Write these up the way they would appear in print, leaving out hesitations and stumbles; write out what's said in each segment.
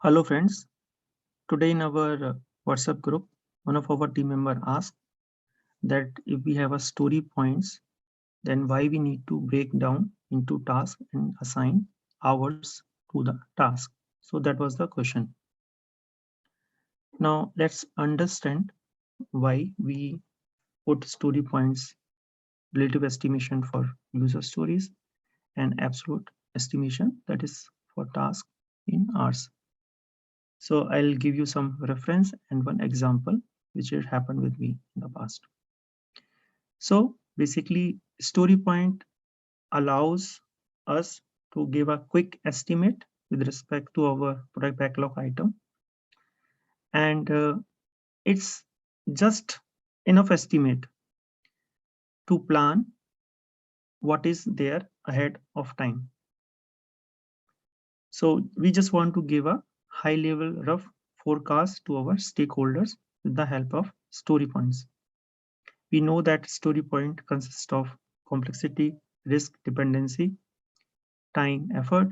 Hello friends, today in our WhatsApp group, one of our team member asked that if we have a story points, then why we need to break down into tasks and assign hours to the task. So that was the question. Now let's understand why we put story points, relative estimation for user stories and absolute estimation that is for task in hours. So I'll give you some reference and one example which had happened with me in the past. So basically, story point allows us to give a quick estimate with respect to our product backlog item. And it's just enough estimate to plan what is there ahead of time. So we just want to give a high level rough forecast to our stakeholders with the help of story points. We know that story point consists of complexity, risk, dependency, time, effort,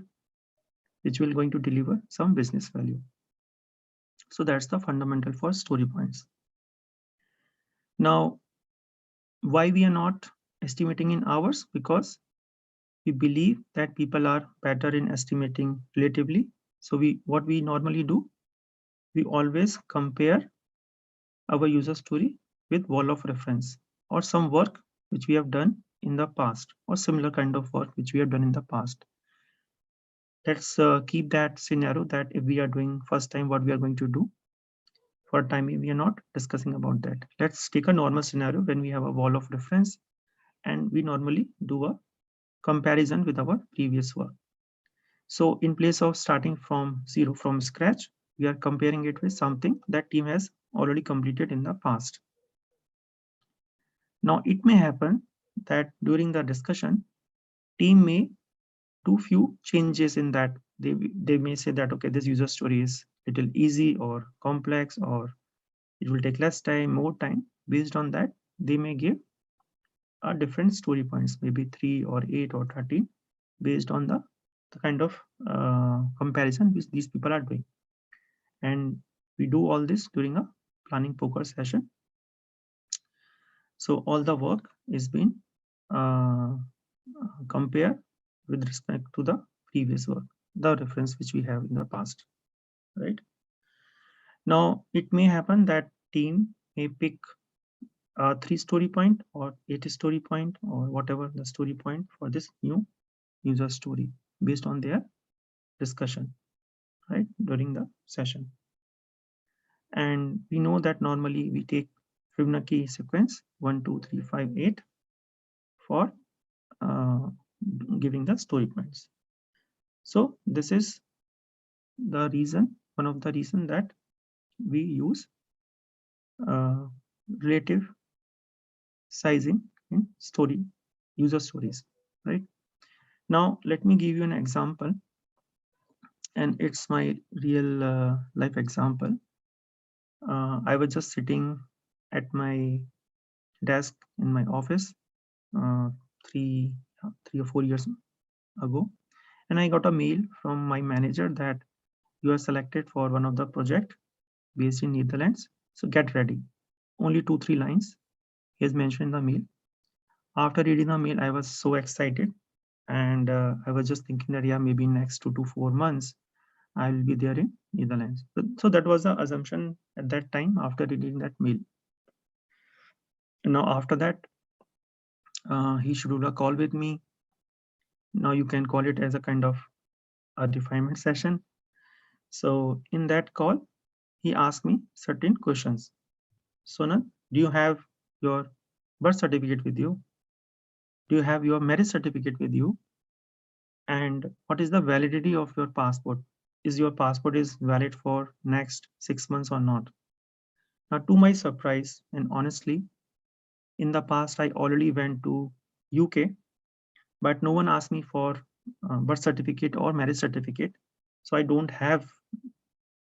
which will going to deliver some business value. So that's the fundamental for story points. Now, why we are not estimating in hours? Because we believe that people are better in estimating relatively. So what we normally do, we always compare our user story with wall of reference or some work which we have done in the past or similar kind of work which we have done in the past. Let's keep that scenario that if we are doing first time, what we are going to do. For time we are not discussing about that. Let's take a normal scenario when we have a wall of reference and we normally do a comparison with our previous work. So in place of starting from zero, from scratch, we are comparing it with something that team has already completed in the past. Now it may happen that during the discussion, team may do few changes in that. They may say that, okay, this user story is little easy or complex, or it will take less time, more time. Based on that, they may give a different story points, maybe 3 or 8 or 13, based on the kind of comparison which these people are doing. And we do all this during a planning poker session. So all the work is being compared with respect to the previous work, the reference which we have in the past, right? Now it may happen that team may pick 3 story point or 8 story point or whatever the story point for this new user story based on their discussion, right, during the session. And we know that normally we take Fibonacci sequence 1, 2, 3, 5, 8 for giving the story points. So this is the reason, one of the reason that we use relative sizing in story user stories, right? Now let me give you an example, and it's my real life example. I was just sitting at my desk in my office 3 or 4 years ago, and I got a mail from my manager that you are selected for one of the project based in Netherlands. So get ready. Only 2-3 lines he has mentioned in the mail. After reading the mail, I was so excited, and I was just thinking that yeah, maybe next 2 to 4 months I will be there in Netherlands. So that was the assumption at that time after reading that mail. Now after that, he scheduled a call with me. Now you can call it as a kind of a refinement session. So in that call, he asked me certain questions. Sonal, do you have your birth certificate with you? Do you have your marriage certificate with you? And what is the validity of your passport? Is your passport is valid for next 6 months or not? Now, to my surprise, and honestly, in the past, I already went to UK, but no one asked me for birth certificate or marriage certificate. So I don't have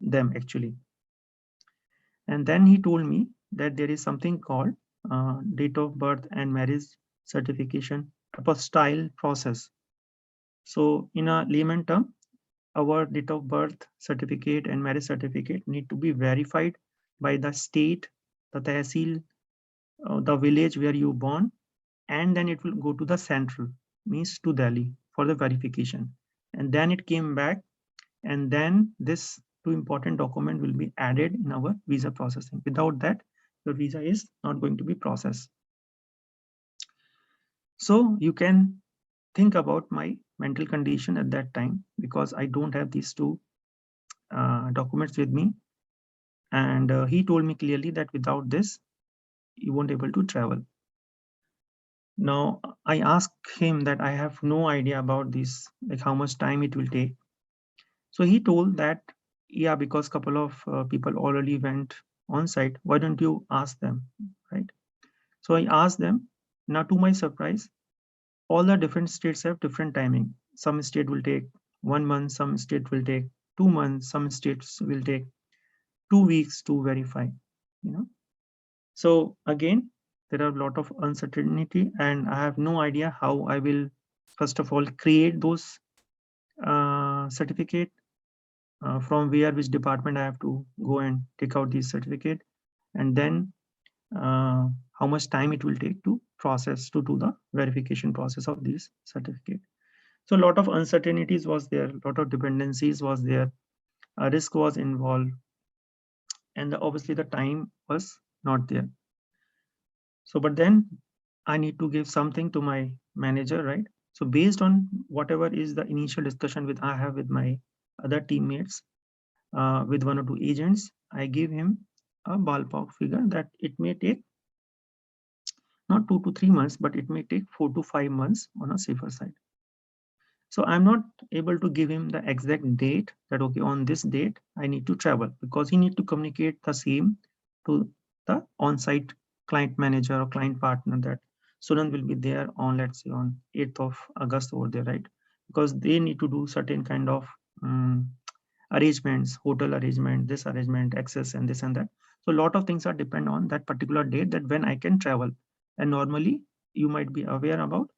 them actually. And then he told me that there is something called date of birth and marriage certification apostille process. So in a layman term, our date of birth certificate and marriage certificate need to be verified by the state, the tehsil, the village where you born, and then it will go to the central, means to Delhi, for the verification. And then it came back, and then this two important document will be added in our visa processing. Without that, your visa is not going to be processed. So you can think about my mental condition at that time, because I don't have these two documents with me. And he told me clearly that without this, you won't able to travel. Now I asked him that I have no idea about this, like how much time it will take. So he told that, yeah, because couple of people already went on site, why don't you ask them, right? So I asked them. Now to my surprise, all the different states have different timing. Some state will take 1 month, some state will take 2 months, some states will take 2 weeks to verify, you know. So again, there are a lot of uncertainty, and I have no idea how I will, first of all, create those certificate, from where, which department I have to go and take out this certificate, and then how much time it will take to process, to do the verification process of this certificate. So a lot of uncertainties was there, a lot of dependencies was there, a risk was involved, and obviously the time was not there. So, but then I need to give something to my manager, right? So based on whatever is the initial discussion with I have with my other teammates, with one or two agents, I give him a ballpark figure that it may take not 2 to 3 months, but it may take 4 to 5 months on a safer side. So I'm not able to give him the exact date that, okay, on this date I need to travel, because he need to communicate the same to the on-site client manager or client partner that student will be there on, let's say, on 8th of August over there, right? Because they need to do certain kind of arrangements, hotel arrangement, this arrangement, access, and this and that. So a lot of things are depend on that particular date, that when I can travel. And normally you might be aware about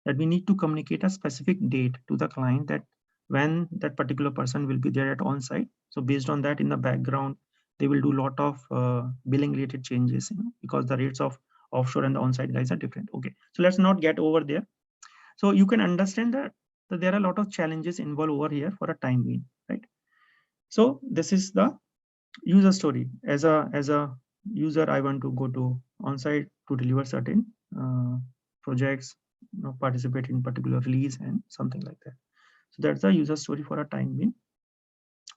that we need to communicate a specific date to the client, that when that particular person will be there at on-site. So based on that, in the background, they will do a lot of billing related changes, because the rates of offshore and the on-site guys are different. Okay, so let's not get over there. So you can understand that there are a lot of challenges involved over here for a time being, right? So this is the user story. As a user, I want to go to on-site to deliver certain projects, participate in particular release and something like that. So that's the user story for a time being,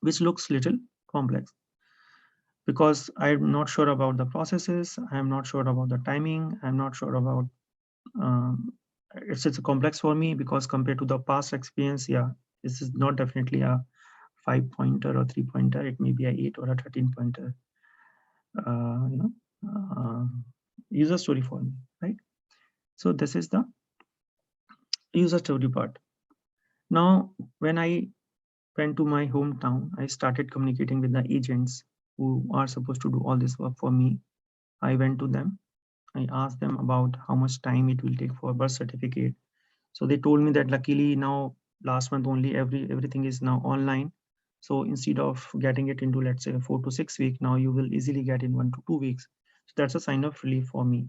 which looks little complex, because I'm not sure about the processes, I'm not sure about the timing, I'm not sure about it's complex for me, because compared to the past experience, yeah, this is not definitely a 5-pointer or 3-pointer, it may be a 8 or a 13-pointer user story for me, right? So this is the user story part. Now, when I went to my hometown, I started communicating with the agents who are supposed to do all this work for me. I went to them. I asked them about how much time it will take for birth certificate. So they told me that luckily now, last month only, everything is now online. So instead of getting it into, let's say, 4 to 6 weeks, now you will easily get in 1 to 2 weeks. So that's a sign of relief for me.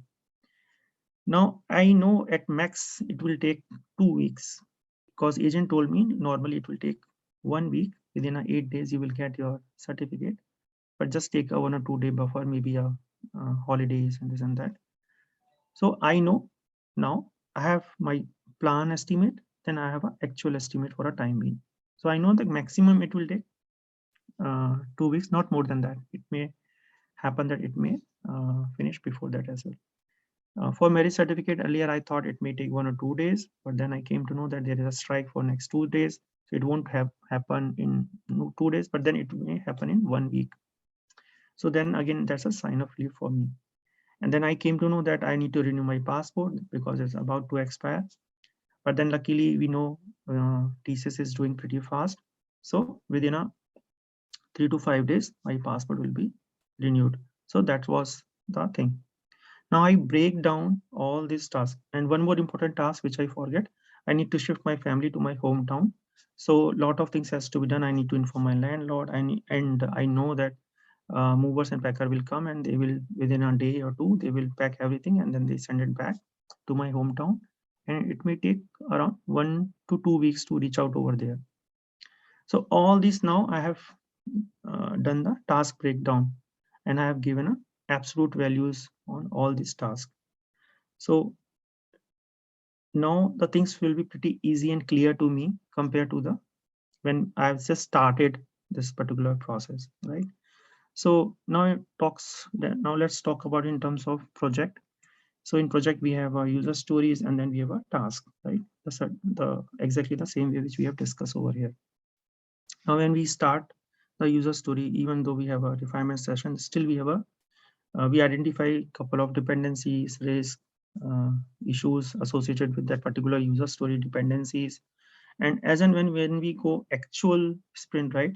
Now I know at max it will take 2 weeks, because agent told me normally it will take 1 week. Within 8 days you will get your certificate, but just take a 1 or 2 day buffer, maybe a holidays and this and that. So I know now I have my plan estimate, then I have an actual estimate for a time being. So I know the maximum it will take 2 weeks, not more than that. It may happen that it may finish before that as well. For marriage certificate, earlier I thought it may take 1 or 2 days, but then I came to know that there is a strike for next 2 days. So it won't happen in 2 days, but then it may happen in 1 week. So then again, that's a sign of relief for me. And then I came to know that I need to renew my passport because it's about to expire. But then luckily we know TCS is doing pretty fast. So within a 3 to 5 days, my passport will be renewed. So that was the thing. Now I break down all these tasks. And one more important task, which I forget, I need to shift my family to my hometown. So a lot of things has to be done. I need to inform my landlord, and I know that movers and packer will come, and they will, within a day or two, they will pack everything and then they send it back to my hometown, and it may take around 1 to 2 weeks to reach out over there. So all this, now I have done the task breakdown, and I have given a absolute values on all these tasks. So now the things will be pretty easy and clear to me compared to the when I've just started this particular process, right? So now let's talk about in terms of project. So in project we have user stories, and then we have a task, right? The exactly the same way which we have discussed over here. Now when we start the user story, even though we have a refinement session, still we have a we identify a couple of dependencies, risk, issues associated with that particular user story dependencies. And as and when we go actual sprint, right,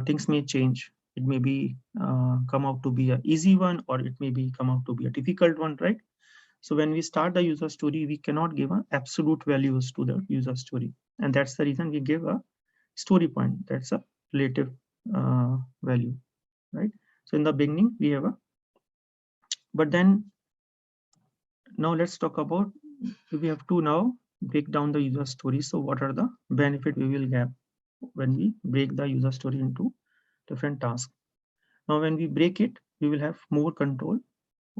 things may change. It may be come out to be an easy one, or it may be come out to be a difficult one, right? So when we start the user story, we cannot give an absolute values to the user story, and that's the reason we give a story point. That's a relative value, right? So in the beginning we have a, but then now let's talk about, we have to now break down the user story. So what are the benefit we will get when we break the user story into different tasks? Now when we break it, we will have more control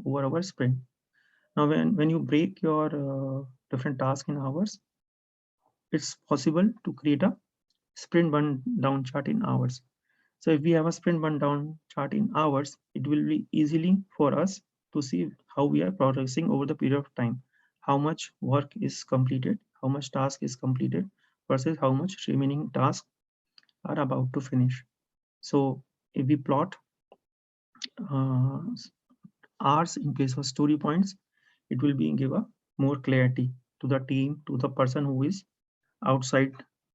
over our sprint. Now when you break your different tasks in hours, it's possible to create a sprint burn down chart in hours. So if we have a sprint burn down chart in hours, it will be easily for us to see how we are progressing over the period of time, how much work is completed, how much task is completed versus how much remaining tasks are about to finish. So if we plot uh, hours in place of story points, it will be give a more clarity to the team, to the person who is outside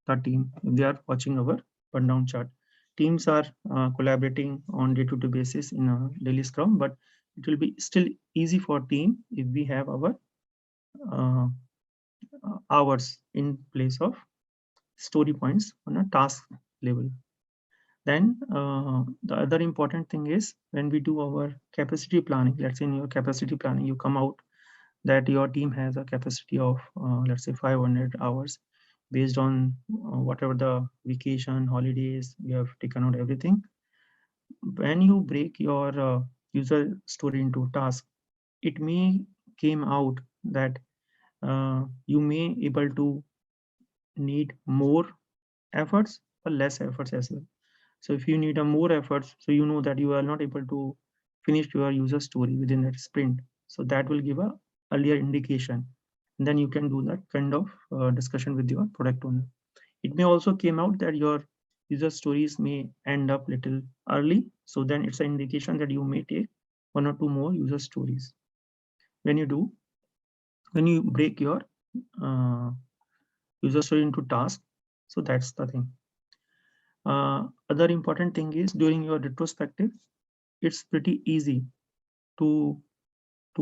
the team. They are watching our burn down chart. Teams are collaborating on day-to-day basis in a daily scrum, but it will be still easy for team if we have our uh, hours in place of story points on a task level. Then the other important thing is when we do our capacity planning. Let's say in your capacity planning, you come out that your team has a capacity of let's say 500 hours based on whatever the vacation holidays you have taken out everything. When you break your user story into task, it may came out that you may able to need more efforts or less efforts as well. So if you need a more efforts, so you know that you are not able to finish your user story within that sprint. So that will give a earlier indication. And then you can do that kind of discussion with your product owner. It may also came out that your user stories may end up little early. So then it's an indication that you may take 1 or 2 more user stories. When you break your uh, user story into tasks, so that's the thing. Other important thing is during your retrospective, it's pretty easy to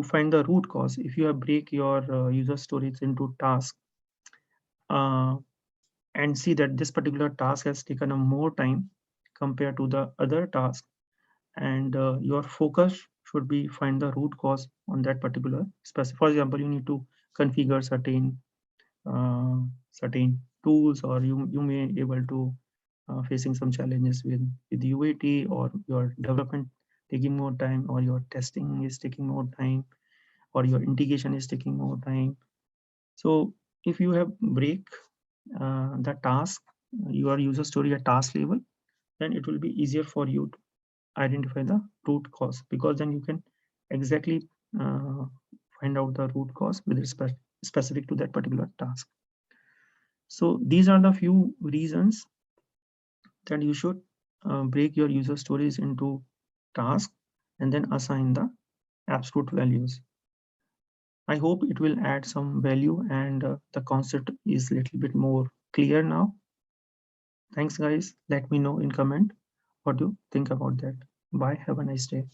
find the root cause. If you have break your user stories into tasks and see that this particular task has taken a more time compared to the other task, and your focus should be find the root cause on that particular specific. For example, you need to configure certain tools, or you may able to facing some challenges with UAT, or your development taking more time, or your testing is taking more time, or your integration is taking more time. So if you have break the task, your user story at task level, then it will be easier for you to identify the root cause, because then you can exactly uh, find out the root cause with respect specific to that particular task. So these are the few reasons that you should break your user stories into tasks and then assign the absolute values. I hope it will add some value, and the concept is a little bit more clear now. Thanks guys. Let me know in comment what you think about that. Bye. Have a nice day.